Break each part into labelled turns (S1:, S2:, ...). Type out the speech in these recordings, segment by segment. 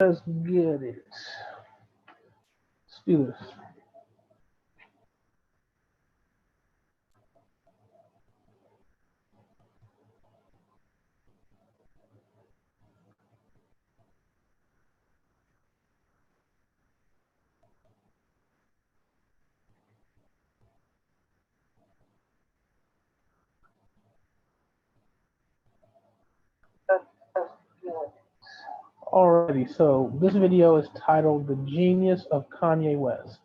S1: Let's get it. Let's do this. Alrighty, so this video is titled The Genius of Kanye West.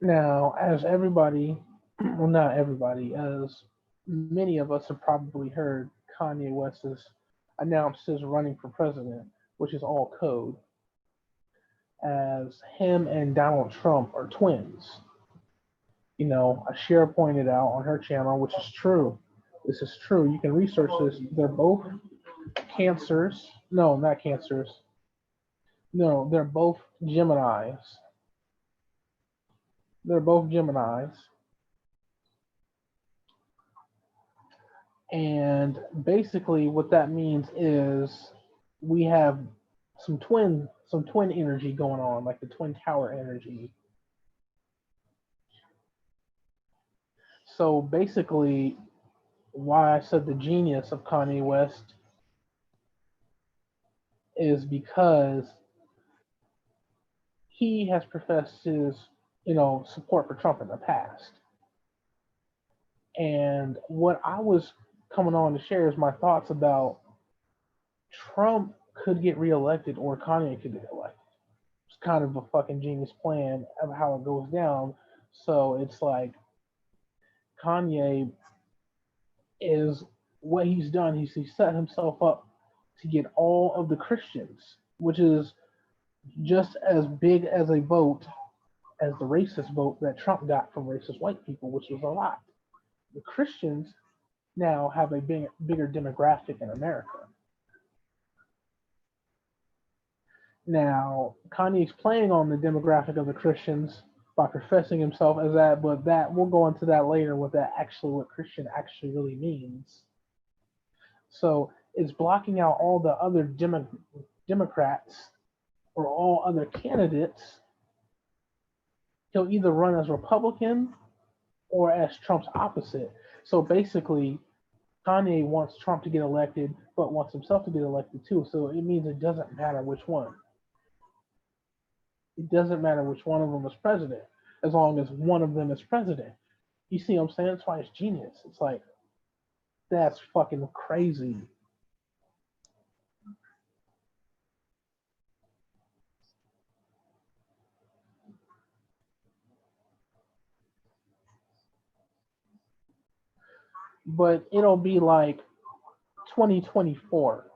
S1: Now, as everybody, well, not everybody, as many of us have probably heard, Kanye West has announced his running for president, which is all code, as him and Donald Trump are twins. You know, Ashira pointed out on her channel, which is true. This is true. You can research this. They're both cancers. No, not cancers. No, they're both Geminis. They're both Geminis. And basically what that means is we have some twin energy going on, like the twin tower energy. So basically why I said the genius of Kanye West is because he has professed his, support for Trump in the past. And what I was coming on to share is my thoughts about Trump could get reelected or Kanye could get elected. It's kind of a fucking genius plan of how it goes down. So it's like Kanye is what he's done. He's set himself up to get all of the Christians, which is just as big as a vote as the racist vote that Trump got from racist white people, which was a lot. The Christians now have a bigger demographic in America. Now, Kanye's playing on the demographic of the Christians by professing himself as that, but that we'll go into that later. What Christian actually really means. So it's blocking out all the other Democrats or all other candidates. He'll either run as Republican or as Trump's opposite. So basically, Kanye wants Trump to get elected, but wants himself to get elected too. So it means it doesn't matter which one. It doesn't matter which one of them is president, as long as one of them is president. You see what I'm saying? That's why it's genius. It's like, that's fucking crazy. But it'll be like 2024.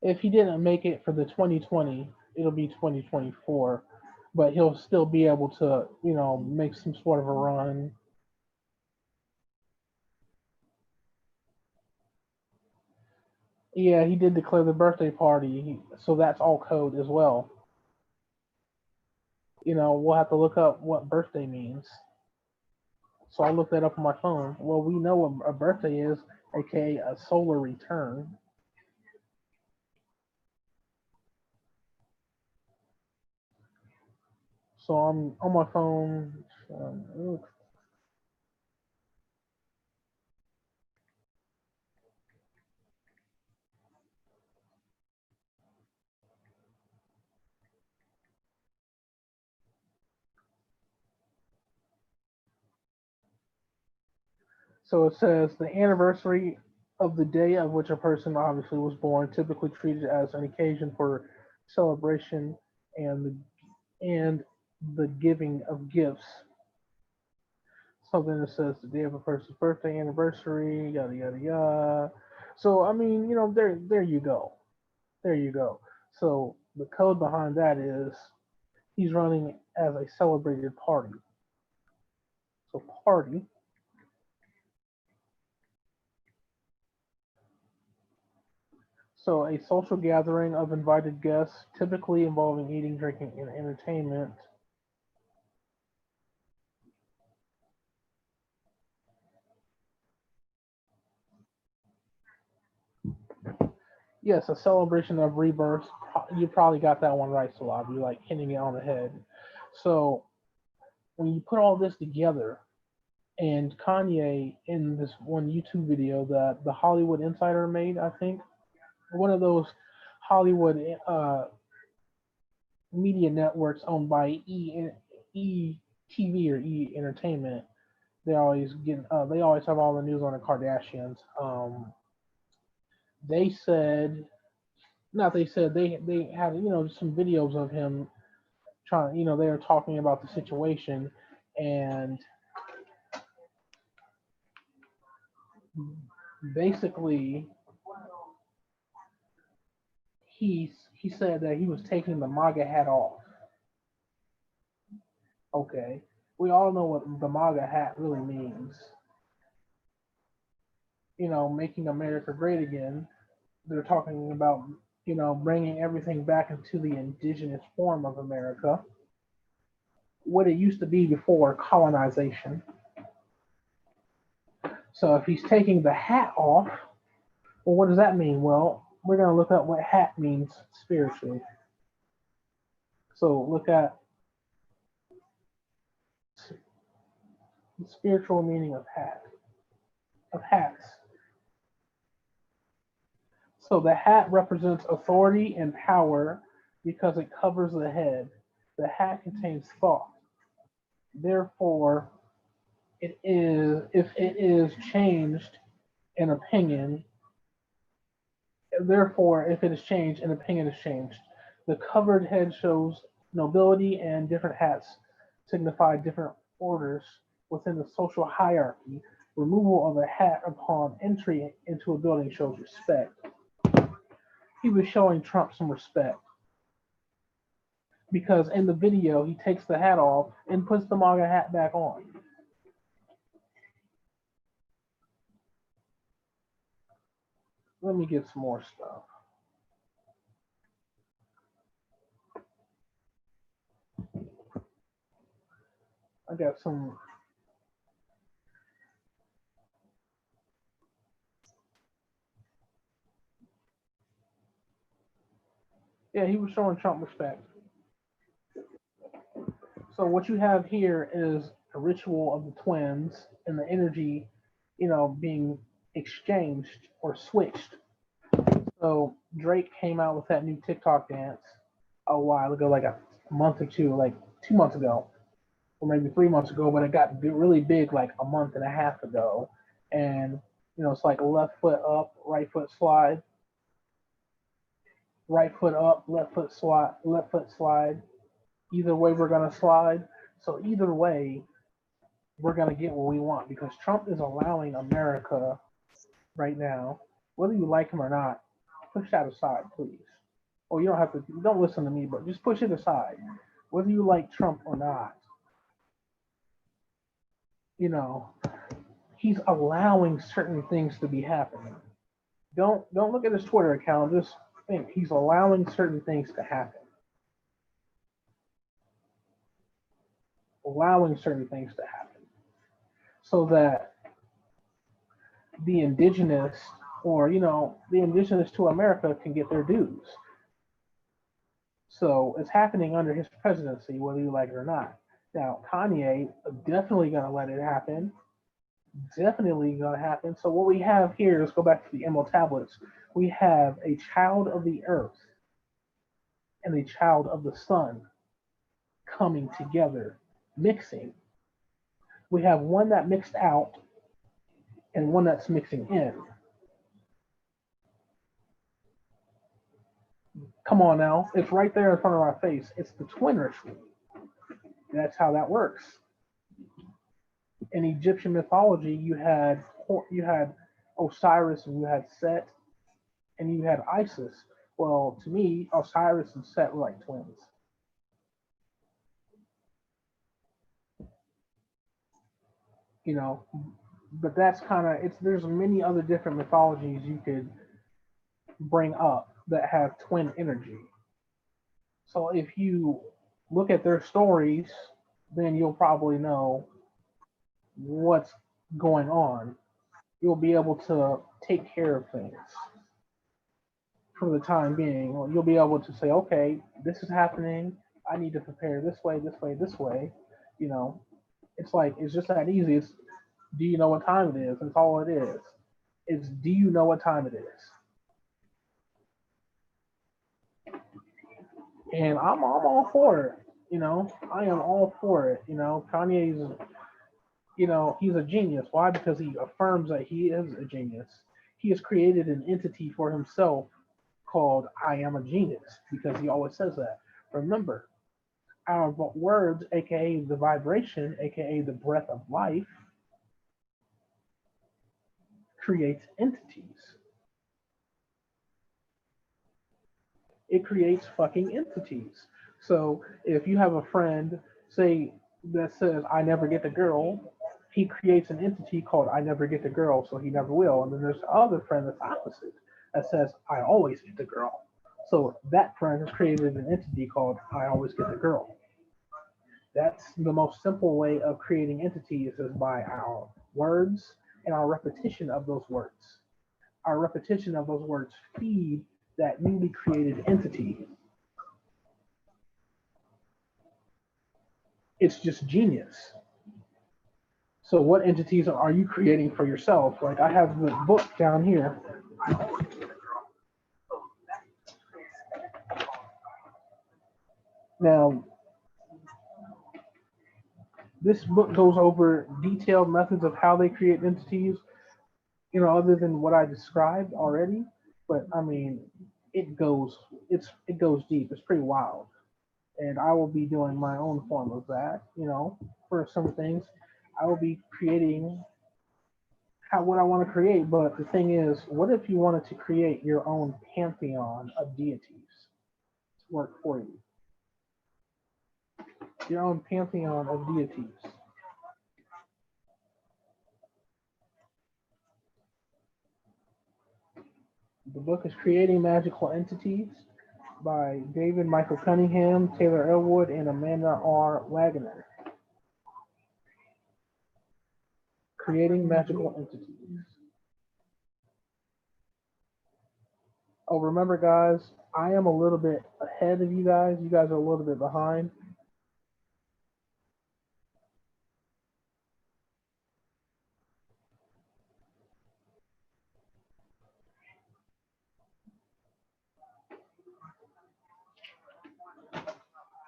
S1: If he didn't make it for the 2020, it'll be 2024. But he'll still be able to, make some sort of a run. Yeah, he did declare the birthday party, so that's all code as well. We'll have to look up what birthday means. So I looked that up on my phone. Well, we know what a birthday is, aka a solar return. So I'm on my phone. So it says the anniversary of the day of which a person obviously was born, typically treated as an occasion for celebration and the giving of gifts. Something that says the day of a person's birthday, anniversary, yada yada yada. So I mean, there you go. There you go. So the code behind that is he's running as a celebrated party. So party. So a social gathering of invited guests, typically involving eating, drinking, and entertainment. Yes, a celebration of rebirth. You probably got that one right, Salab. You like hitting it on the head. So when you put all this together, and Kanye in this one YouTube video that the Hollywood Insider made, I think one of those Hollywood media networks owned by E TV or E Entertainment. They always have all the news on the Kardashians. They said not they said they had some videos of him trying, they were talking about the situation, and basically he said that he was taking the MAGA hat off. Okay, we all know what the MAGA hat really means. Making America great again. They're talking about bringing everything back into the indigenous form of America, what it used to be before colonization. So if he's taking the hat off, well, what does that mean? Well, we're going to look at what hat means spiritually. So look at the spiritual meaning of hats. So the hat represents authority and power because it covers the head. The hat contains thought. Therefore, if it is changed an opinion, therefore, if it is changed, an opinion is changed. The covered head shows nobility, and different hats signify different orders within the social hierarchy. Removal of a hat upon entry into a building shows respect. He was showing Trump some respect because in the video he takes the hat off and puts the MAGA hat back on. Let me get some more stuff. I got some. Yeah, he was showing Trump respect. So what you have here is a ritual of the twins and the energy, being exchanged or switched. So Drake came out with that new TikTok dance a while ago, like a month or two, like 2 months ago, or maybe 3 months ago, but it got really big like a month and a half ago. And it's like left foot up, right foot slide, right foot up, left foot slide, left foot slide. Either way, we're gonna slide. So either way, we're gonna get what we want because Trump is allowing America right now, whether you like him or not. Push that aside, please. Or you don't have to. Don't listen to me, but just push it aside, whether you like Trump or not. You know, he's allowing certain things to be happening. Don't look at his Twitter account. Just think he's allowing certain things to happen. Allowing certain things to happen so that the indigenous or the indigenous to America can get their dues. So it's happening under his presidency, whether you like it or not. Now Kanye definitely gonna let it happen. Definitely gonna happen. So what we have here, let's go back to the Emerald Tablets. We have a child of the earth and a child of the sun coming together, mixing. We have one that mixed out and one that's mixing in. Come on now, it's right there in front of our face. It's the twin ritual. That's how that works. In Egyptian mythology, you had Osiris and you had Set and you had Isis. Well, to me, Osiris and Set were like twins. You know, but that's kind of it's. There's many other different mythologies you could bring up that have twin energy. So if you look at their stories, then you'll probably know what's going on. You'll be able to take care of things. for the time being. You'll be able to say, okay, this is happening. I need to prepare this way, this way, this way. You know, it's like it's just that easy. It's do you know what time it is? That's all it is. It's do you know what time it is? And I'm all for it. You know, I am all for it. You know, Kanye's he's a genius. Why? Because he affirms that he is a genius. He has created an entity for himself called I am a genius because he always says that. Remember, our words, aka the vibration, aka the breath of life, creates entities. It creates fucking entities. So if you have a friend, say, that says, I never get the girl, he creates an entity called I never get the girl, so he never will. And then there's the other friend that's opposite that says, I always get the girl. So that friend has created an entity called I always get the girl. That's the most simple way of creating entities is by our words and our repetition of those words. Our repetition of those words feed that newly created entity. It's just genius. So what entities are you creating for yourself? Like I have the book down here. Now, this book goes over detailed methods of how they create entities, other than what I described already. But I mean, it goes deep. It's pretty wild. And I will be doing my own form of that, for some things. I will be creating what I want to create, but the thing is, what if you wanted to create your own pantheon of deities to work for you? Your own pantheon of deities. The book is Creating Magical Entities by David Michael Cunningham, Taylor Elwood, and Amanda R. Wagner. Creating Magical Entities. Oh, remember, guys, I am a little bit ahead of you guys. You guys are a little bit behind.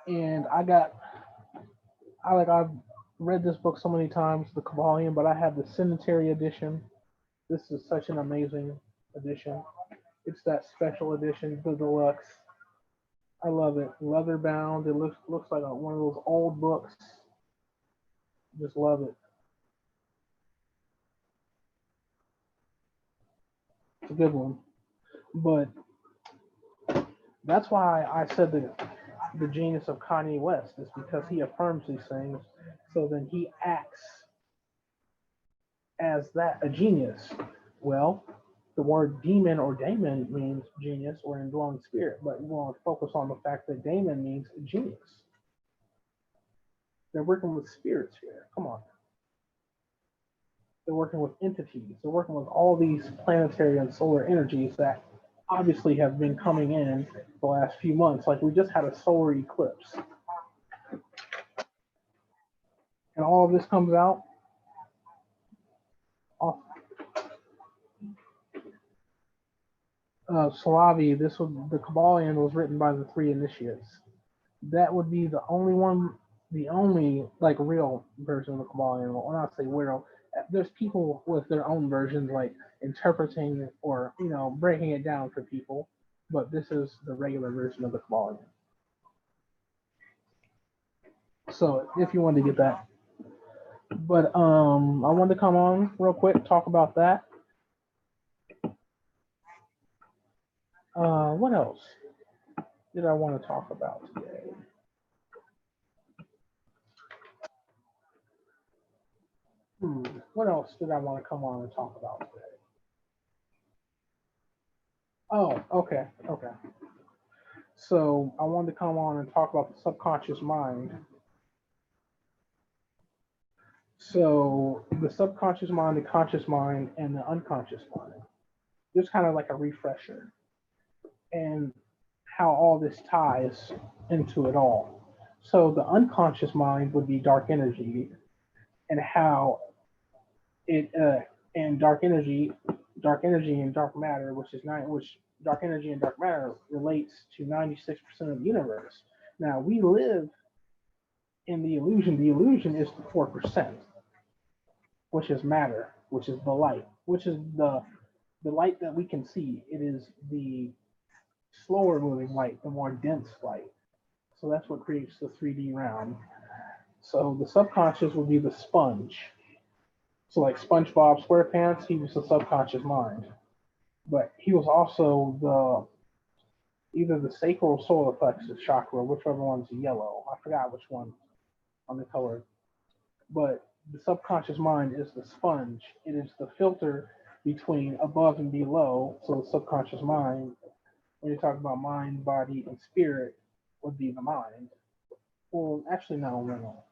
S1: And I've read this book so many times, the Kabbalion, but I have the Cemetery edition. This is such an amazing edition. It's that special edition, the deluxe. I love it. Leather bound. It looks like one of those old books. Just love it. It's a good one. But that's why I said that the genius of Kanye West is because he affirms these things. So then he acts as that a genius. Well, the word demon or daemon means genius or indwelling spirit, but we want to focus on the fact that daemon means genius. They're working with spirits here. Come on. They're working with entities. They're working with all these planetary and solar energies that obviously have been coming in the last few months. Like we just had a solar eclipse. And all of this comes out off Slavi. The Kabbalion was written by the three initiates. That would be the only one, the only like real version of the Kabbalion. Well, when I say real, there's people with their own versions, like interpreting or breaking it down for people. But this is the regular version of the Kabbalion. So if you wanted to get that, but I wanted to come on real quick talk about that. What else did I want to talk about today? What else did I want to come on and talk about today? Oh, okay, okay. So I wanted to come on and talk about the subconscious mind. So the subconscious mind, the conscious mind, and the unconscious mind. Just kind of like a refresher. and how all this ties into it all. So the unconscious mind would be dark energy, and how it and dark energy and dark matter, which dark energy and dark matter relates to 96% of the universe. Now we live in the illusion. The illusion is the 4%, which is matter, which is the light, which is the light that we can see. It is the slower moving light, the more dense light. So that's what creates the 3D realm. So the subconscious would be the sponge. So like SpongeBob SquarePants, he was the subconscious mind, but he was also either the sacral or solar plexus chakra, whichever one's yellow. I forgot which one on the color. But the subconscious mind is the sponge. It is the filter between above and below. So the subconscious mind, when you talk about mind, body, and spirit, would be the mind. Well, actually, no.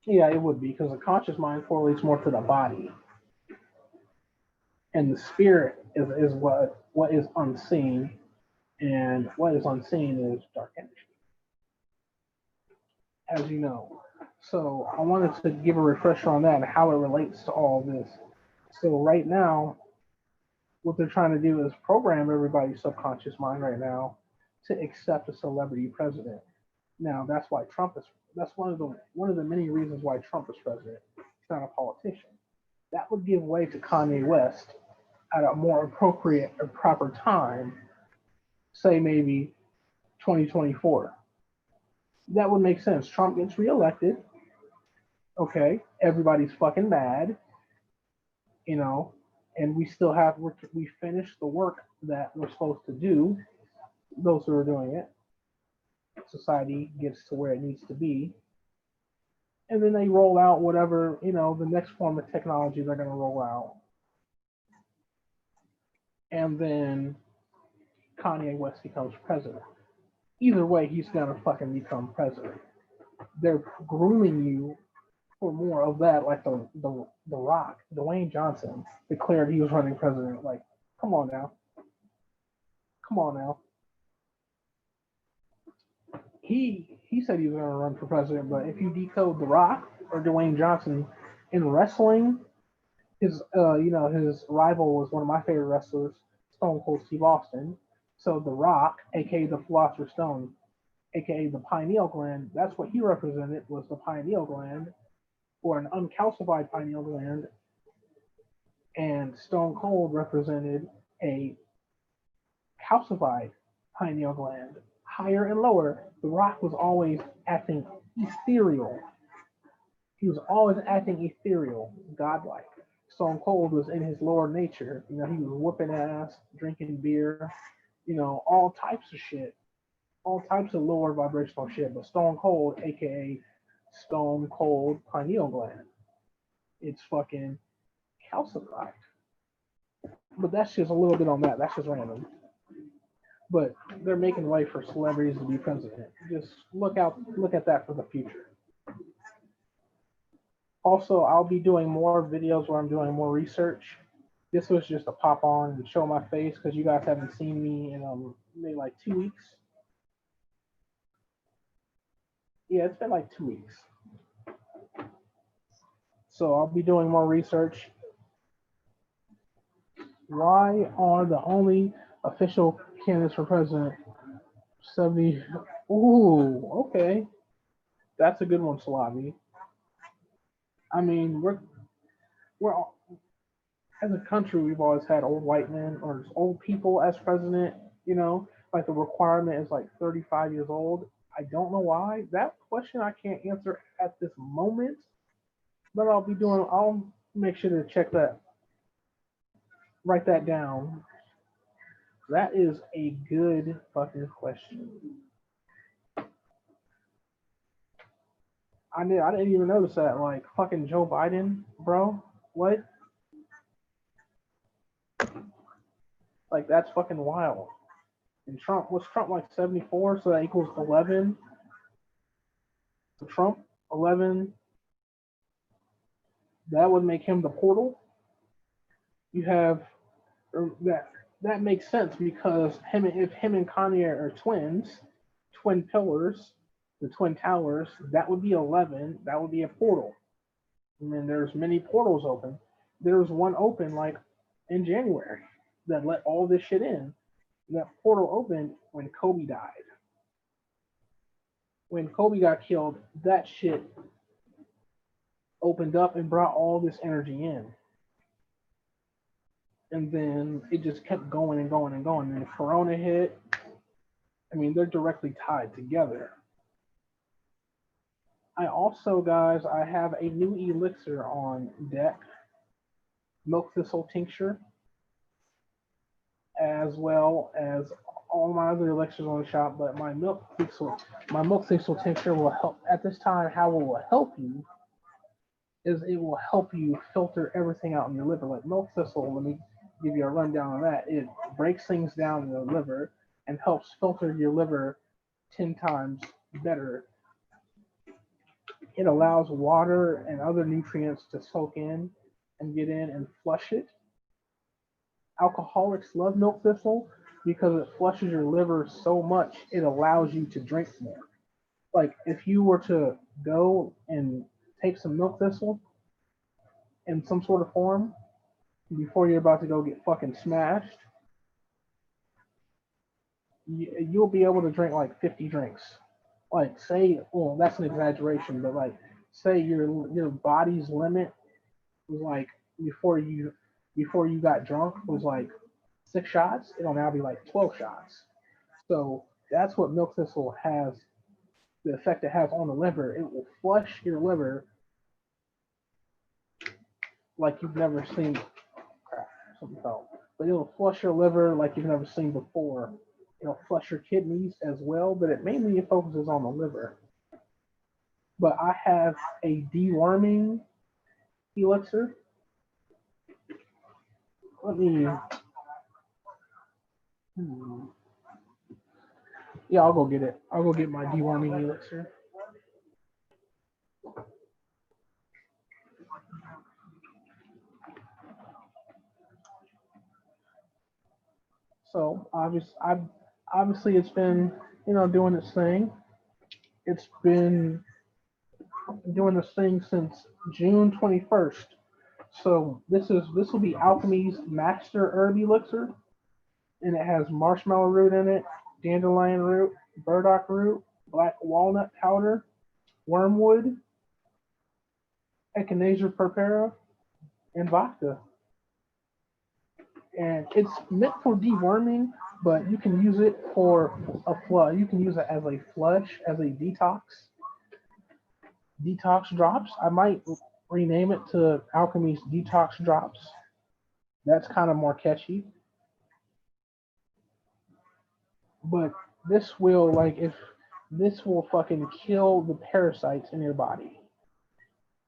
S1: Yeah, it would be because the conscious mind correlates more to the body, and the spirit is what is unseen, and what is unseen is dark energy, as you know. So I wanted to give a refresher on that and how it relates to all this. So right now, what they're trying to do is program everybody's subconscious mind right now to accept a celebrity president. Now that's why Trump is. That's one of the many reasons why Trump is president. He's not a politician. That would give way to Kanye West at a more appropriate or proper time, say maybe 2024. That would make sense. Trump gets reelected. Okay, everybody's fucking mad, you know, and we finished the work that we're supposed to do. Those who are doing it, society gets to where it needs to be, and then they roll out whatever the next form of technology they're going to roll out, and then Kanye West becomes president. Either way, he's going to fucking become president. They're grooming you for more of that, like the Rock, Dwayne Johnson declared he was running president. Like, come on now. He said he was going to run for president, but if you decode The Rock or Dwayne Johnson in wrestling, his rival was one of my favorite wrestlers, Stone Cold Steve Austin. So The Rock, aka the Philosopher's Stone, aka the pineal gland, that's what he represented, was the pineal gland, or an uncalcified pineal gland, and Stone Cold represented a calcified pineal gland. Higher and lower, The Rock was always acting ethereal. He was always acting ethereal, godlike. Stone Cold was in his lower nature. He was whooping ass, drinking beer, all types of shit, all types of lower vibrational shit. But Stone Cold, aka Stone Cold pineal gland, it's fucking calcified. But that's just a little bit on that. That's just random. But they're making way for celebrities to be president. Just look at that for the future. Also, I'll be doing more videos where I'm doing more research. This was just a pop on and show my face because you guys haven't seen me in maybe like 2 weeks. Yeah, it's been like 2 weeks. So I'll be doing more research. Why are the only official candidates for president 70? Ooh, okay. That's a good one, Slavi. I mean, we're as a country, we've always had old white men or old people as president. Like the requirement is like 35 years old. I don't know why. That question I can't answer at this moment, but I'll make sure to check that, write that down. That is a good fucking question. I didn't even notice that. Like fucking Joe Biden, bro. What? Like that's fucking wild. And was Trump like 74? So that equals 11. So Trump 11. That would make him the portal. You have that that makes sense because if him and Kanye are twins, twin pillars, the twin towers, that would be 11. That would be a portal. And then there's many portals open. There's one open like in January that let all this shit in. That portal opened when Kobe died. When Kobe got killed, that shit opened up and brought all this energy in. And then it just kept going and going and going. And if Corona hit, I mean, they're directly tied together. I also, guys, I have a new elixir on deck, Milk Thistle Tincture, as well as all my other elixirs on the shop. But my Milk Thistle Tincture will help at this time. How it will help you is it will help you filter everything out in your liver. Like Milk Thistle, let me give you a rundown on that. It breaks things down in the liver and helps filter your liver 10 times better. It allows water and other nutrients to soak in and get in and flush it. Alcoholics love milk thistle because it flushes your liver so much it allows you to drink more. Like if you were to go and take some milk thistle in some sort of form before you're about to go get fucking smashed, you'll be able to drink like 50 drinks. Like say, well, that's an exaggeration, but like say your body's limit was like before you got drunk was like 6 shots. It'll now be like 12 shots. So that's what milk thistle has. The effect it has on the liver, it will flush your liver like you've never seen. Crap, something fell. But it'll flush your liver like you've never seen before. It'll flush your kidneys as well, but it mainly focuses on the liver. But I have a deworming elixir. Let me. Yeah, I'll go get it. I'll go get my deworming elixir. So obviously it's been doing its thing. It's been doing this thing since June 21st. So this will be Alchemy's Master Herb Elixir, and it has marshmallow root in it, dandelion root, burdock root, black walnut powder, wormwood, echinacea purpura, and vodka. And it's meant for deworming, but you can use it for a flush. You can use it as a flush, as a detox drops. I might rename it to Alchemy's Detox Drops. That's kind of more catchy. But this will like if this will fucking kill the parasites in your body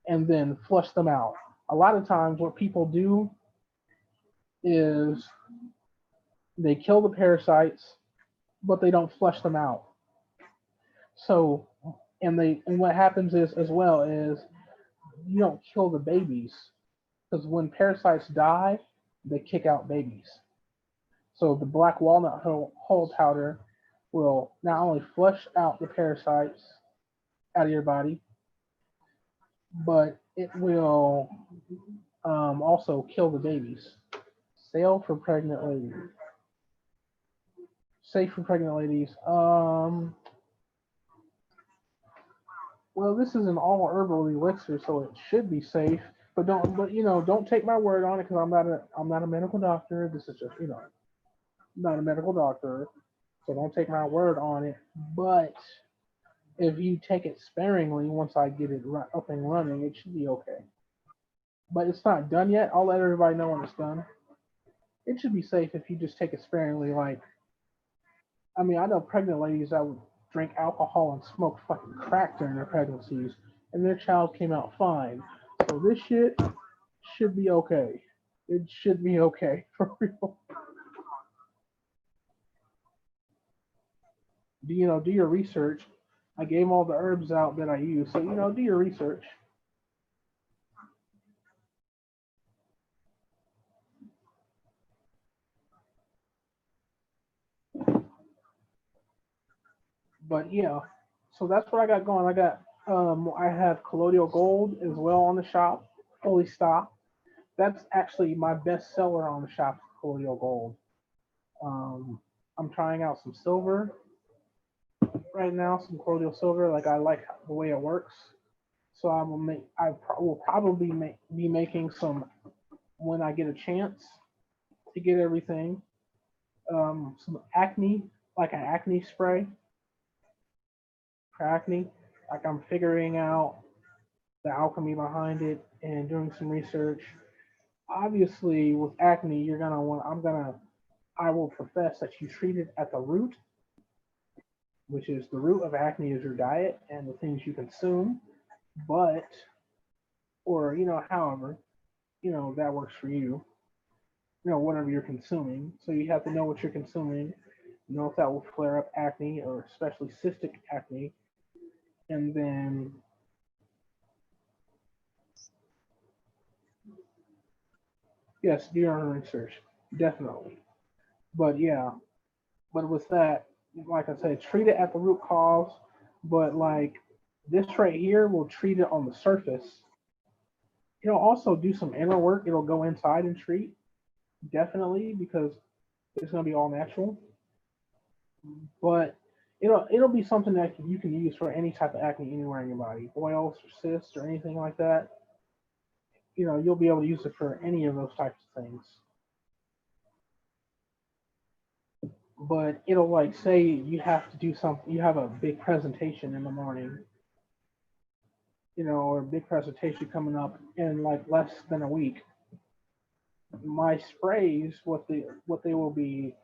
S1: and then flush them out. A lot of times what people do is they kill the parasites but they don't flush them out. So and what happens is as well is you don't kill the babies because when parasites die, they kick out babies. So the black walnut hull powder will not only flush out the parasites out of your body, but it will also kill the babies. Sale for pregnant ladies. Safe for pregnant ladies. Well, this is an all herbal elixir, so it should be safe. Don't take my word on it because I'm not a medical doctor. This is just not a medical doctor, so don't take my word on it. But if you take it sparingly, once I get it up and running, it should be okay. But it's not done yet. I'll let everybody know when it's done. It should be safe if you just take it sparingly. Like, I mean, I know pregnant ladies that would drink alcohol and smoke fucking crack during their pregnancies, and their child came out fine. So this shit should be okay. It should be okay for real. Do your research. I gave all the herbs out that I use, so do your research. But yeah, so that's what I got going. I have colloidal gold as well on the shop, fully stocked. That's actually my best seller on the shop, colloidal gold. Um, I'm trying out some silver right now, some colloidal silver. Like I like the way it works. So will probably be making some when I get a chance to get everything. Some acne, like an acne spray for acne. Like I'm figuring out the alchemy behind it and doing some research. Obviously, with acne, you're gonna want. I will profess that you treat it at the root, which is the root of acne is your diet and the things you consume. But, or however, that works for you. Whatever you're consuming. So you have to know what you're consuming. Know if that will flare up acne or especially cystic acne, and then yes, do your own research, definitely. But yeah, but with that, like I said, treat it at the root cause. But like this right here will treat it on the surface. It'll also do some inner work. It'll go inside and treat, definitely, because it's gonna be all natural. But it'll be something that you can use for any type of acne anywhere in your body, boils or cysts or anything like that. You'll be able to use it for any of those types of things. But it'll like say you have to do something, you have a big presentation in the morning, or a big presentation coming up in like less than a week. My sprays, what they will be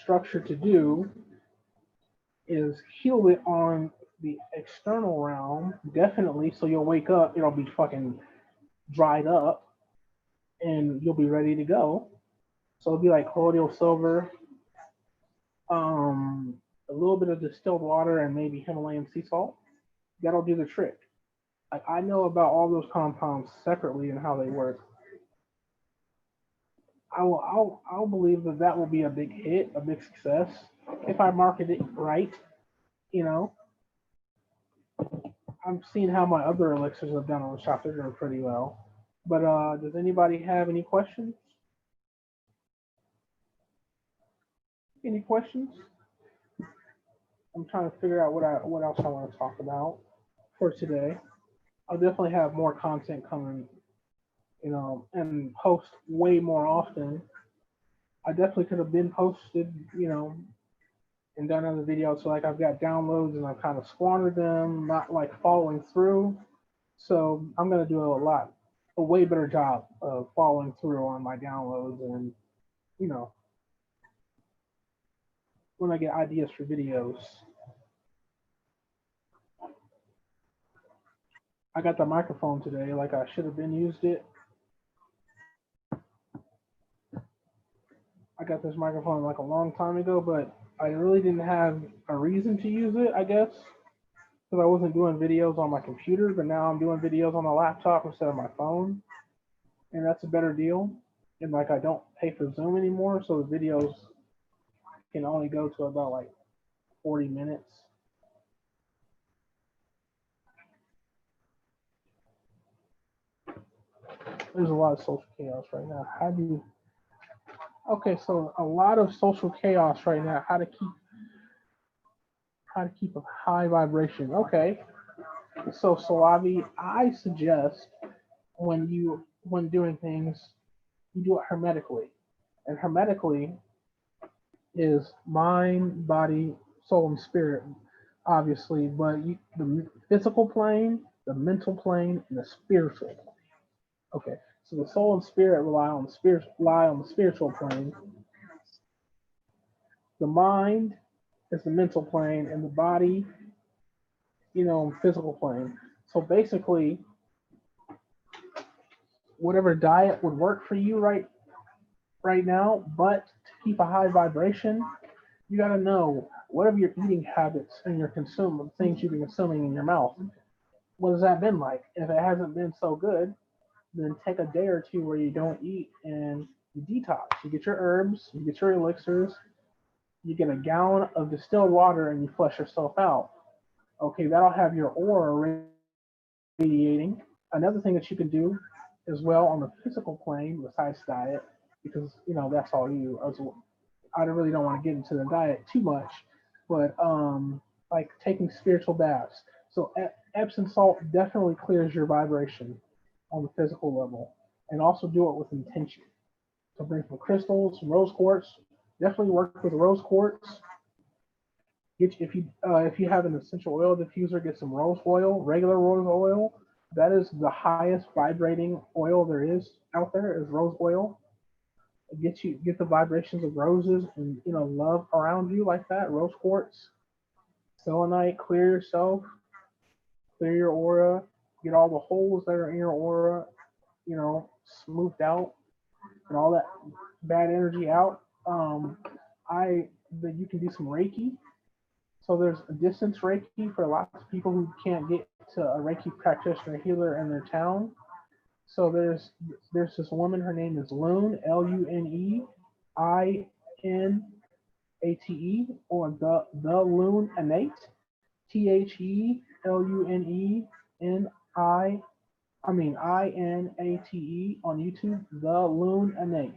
S1: structured to do is heal it on the external realm, definitely. So you'll wake up, it'll be fucking dried up, and you'll be ready to go. So it'll be like colloidal silver, a little bit of distilled water, and maybe Himalayan sea salt. That'll do the trick. Like I know about all those compounds separately and how they work. I'll believe that that will be a big hit, a big success if I market it right. You know, I'm seeing how my other elixirs have done on the shop. They're doing pretty well. But does anybody have any questions? Any questions? I'm trying to figure out what else I want to talk about for today. I'll definitely have more content coming, and post way more often. I definitely could have been posted, and done other videos. So like I've got downloads and I've kind of squandered them, not like following through. So I'm gonna do a way better job of following through on my downloads, and you know when I get ideas for videos. I got the microphone today, like I should have been used it. I got this microphone like a long time ago, but I really didn't have a reason to use it, I guess, because I wasn't doing videos on my computer, but now I'm doing videos on my laptop instead of my phone, and that's a better deal. And like I don't pay for Zoom anymore, so the videos can only go to about like 40 minutes. There's a lot of social chaos right now. How do you? Okay, so a lot of social chaos right now. How to keep a high vibration? Okay, so Salavi, I suggest when doing things, you do it hermetically, and hermetically is mind, body, soul, and spirit, obviously, but the physical plane, the mental plane, and the spiritual plane. Okay, so the soul and spirit rely on the spiritual plane. The mind is the mental plane, and the body, physical plane. So basically, whatever diet would work for you right now, but to keep a high vibration, you got to know what are your eating habits and your consume things you've been consuming in your mouth. What has that been like? If it hasn't been so good, then take a day or two where you don't eat and you detox. You get your herbs, you get your elixirs, You get a gallon of distilled water and you flush yourself out. Okay, that'll have your aura radiating. Another thing that you can do as well on the physical plane, besides diet, because that's all you. I really don't want to get into the diet too much, but like taking spiritual baths. So Epsom salt definitely clears your vibration on the physical level, and also do it with intention. So bring some crystals, some rose quartz. Definitely work with rose quartz. If you have an essential oil diffuser, get some rose oil, regular rose oil. That is the highest vibrating oil there is out there is rose oil. Get the vibrations of roses and love around you like that. Rose quartz, selenite, clear yourself, clear your aura, get all the holes that are in your aura, smoothed out and all that bad energy out. I that you can do some Reiki. So there's a distance Reiki for lots of people who can't get to a Reiki practitioner healer in their town. So there's this woman. Her name is Lune, LUNEINATE, or the Lune Innate, THELUNENI. INATE on YouTube. The Lune Innate.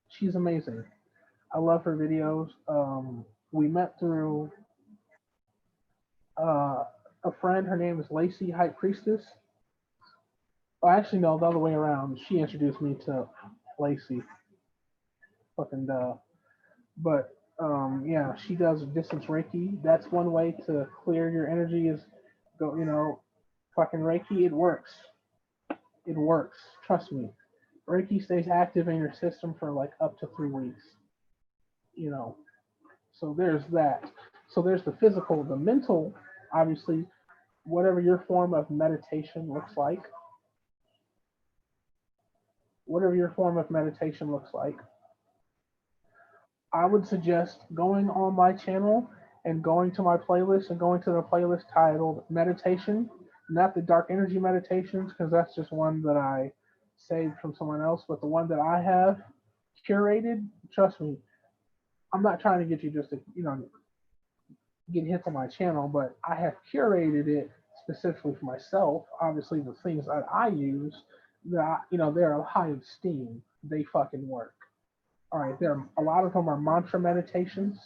S1: She's amazing. I love her videos. We met through a friend. Her name is Lacey, High Priestess. Oh, actually, no, the other way around. She introduced me to Lacey. Fucking duh. But yeah, she does distance Reiki. That's one way to clear your energy. Is go, fucking Reiki. It works. It works. Trust me. Reiki stays active in your system for like up to 3 weeks. You know. So there's that. So there's the physical, the mental. Obviously, whatever your form of meditation looks like. Whatever your form of meditation looks like, I would suggest going on my channel and going to my playlist and going to the playlist titled Meditation, not the Dark Energy Meditations, because that's just one that I saved from someone else, but the one that I have curated. Trust me, I'm not trying to get you just to, get hits on my channel, but I have curated it specifically for myself. Obviously, the things that I use, that they're high esteem. They fucking work. All right, there a lot of them are mantra meditations.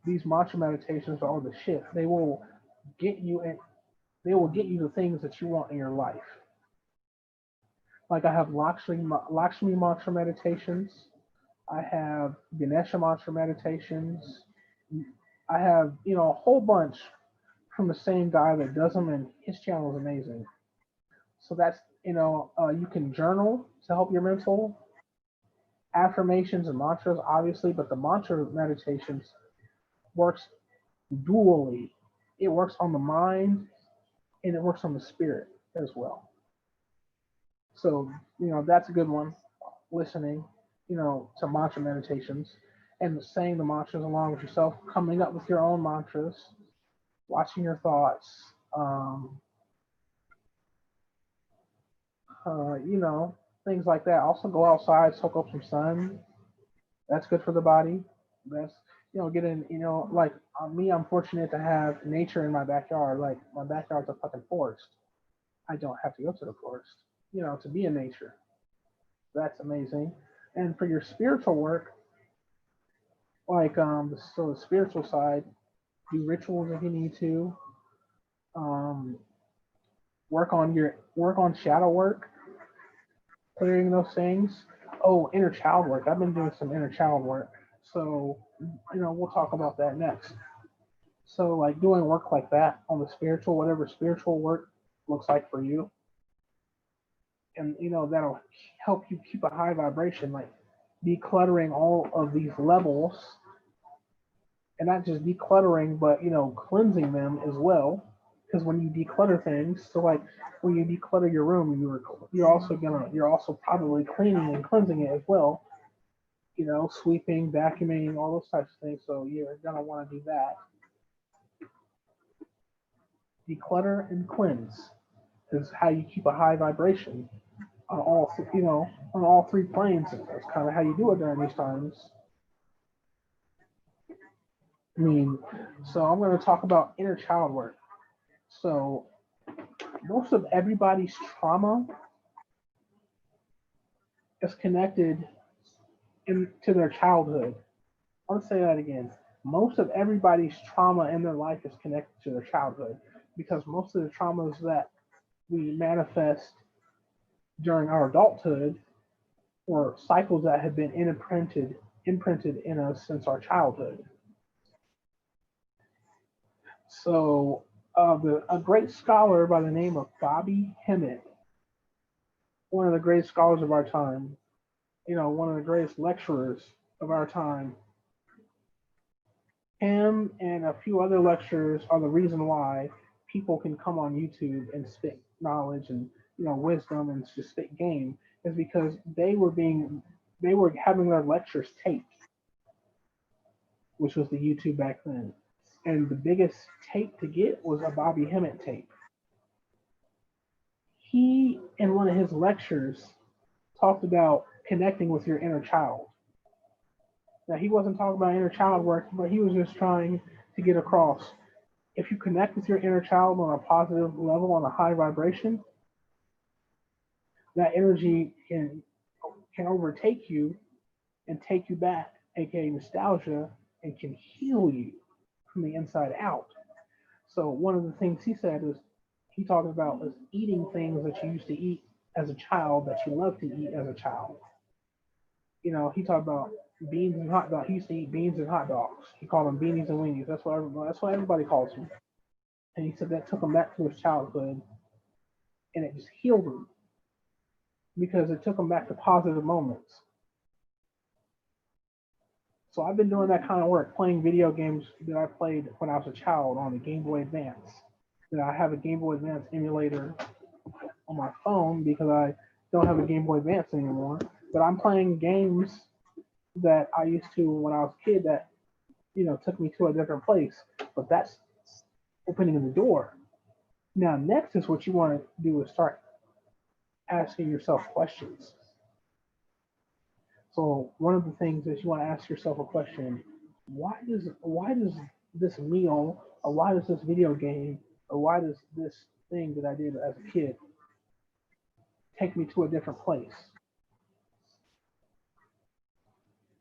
S1: These mantra meditations are the shit. Get you in, they will get you the things that you want in your life. Like I have Lakshmi mantra meditations. I have Ganesha mantra meditations. I have a whole bunch from the same guy that does them, and his channel is amazing. So that's you can journal to help your mental, affirmations and mantras, obviously, but the mantra meditations works dually. It works on the mind and it works on the spirit as well. So that's a good one. Listening, to mantra meditations and saying the mantras along with yourself, coming up with your own mantras, watching your thoughts. Things like that. Also go outside, soak up some sun. That's good for the body. That's get in. Like me, I'm fortunate to have nature in my backyard. Like my backyard's a fucking forest. I don't have to go to the forest. To be in nature. That's amazing. And for your spiritual work, like so the spiritual side, do rituals if you need to. Um, work on shadow work, clearing those things. Oh, inner child work. I've been doing some inner child work. So, we'll talk about that next. So, like doing work like that on the spiritual, whatever spiritual work looks like for you, and that'll help you keep a high vibration, like decluttering all of these levels, and not just decluttering, but cleansing them as well. Because when you declutter things, so like when you declutter your room, you're also probably cleaning and cleansing it as well. Sweeping, vacuuming, all those types of things. So you're gonna want to do that. Declutter and cleanse is how you keep a high vibration on all on all three planes. That's kind of how you do it during these times. I mean, so I'm going to talk about inner child work. So most of everybody's trauma is connected to their childhood. I want to say that again. Most of everybody's trauma in their life is connected to their childhood because most of the traumas that we manifest during our adulthood or cycles that have been imprinted in us since our childhood. So, a great scholar by the name of Bobby Hemmett, one of the great scholars of our time, one of the greatest lecturers of our time, him and a few other lecturers are the reason why people can come on YouTube and spit knowledge and wisdom and just spit game is because they were having their lectures taped, which was the YouTube back then. And the biggest tape to get was a Bobby Hemmett tape. He, in one of his lectures, talked about connecting with your inner child. Now, he wasn't talking about inner child work, but he was just trying to get across. If you connect with your inner child on a positive level, on a high vibration, that energy can overtake you and take you back, aka nostalgia, and can heal you from the inside out. So one of the things he said is he talked about is eating things that you used to eat as a child that you loved to eat as a child. He talked about beans and hot dogs. He used to eat beans and hot dogs. He called them beanies and weenies. That's what everybody calls them. And he said that took him back to his childhood, and it just healed him because it took him back to positive moments. So I've been doing that kind of work, playing video games that I played when I was a child on the Game Boy Advance. That I have a Game Boy Advance emulator on my phone because I don't have a Game Boy Advance anymore. But I'm playing games that I used to when I was a kid that took me to a different place. But that's opening the door. Now, next is what you want to do is start asking yourself questions. So one of the things is you want to ask yourself a question: why does this meal, or why does this video game, or why does this thing that I did as a kid take me to a different place?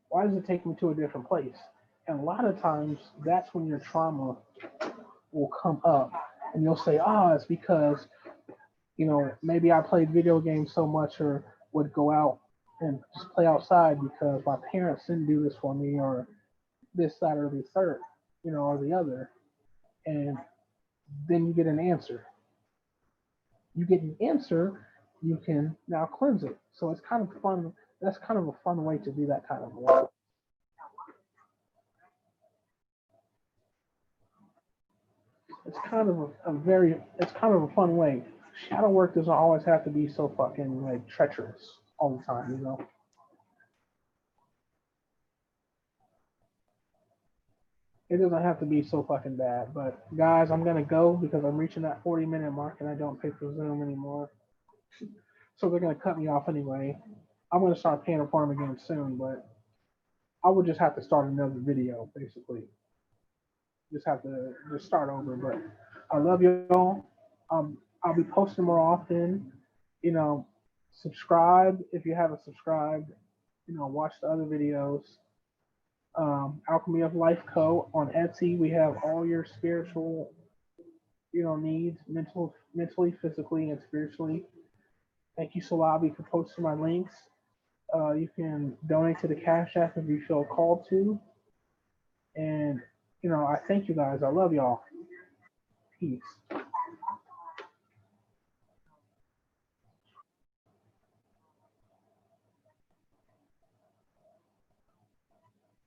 S1: Why does it take me to a different place? And a lot of times that's when your trauma will come up, and you'll say, it's because maybe I played video games so much or would go out and just play outside because my parents didn't do this for me or this, that, or the third, or the other. And then you get an answer. You get an answer, you can now cleanse it. So it's kind of fun. That's kind of a fun way to do that kind of work. It's kind of a fun way. Shadow work doesn't always have to be so fucking like treacherous all the time. It doesn't have to be so fucking bad. But guys, I'm gonna go because I'm reaching that 40-minute mark and I don't pay for Zoom anymore. So they're gonna cut me off anyway. I'm gonna start paying for them again soon, but I would just have to start another video basically. Just have to just start over. But I love y'all. I'll be posting more often. You know, subscribe if you haven't subscribed. Watch the other videos. Alchemy of Life Co. on Etsy. We have all your spiritual, needs, mentally, physically, and spiritually. Thank you, Salabi, for posting my links. You can donate to the Cash App if you feel called to. And, I thank you guys. I love y'all. Peace.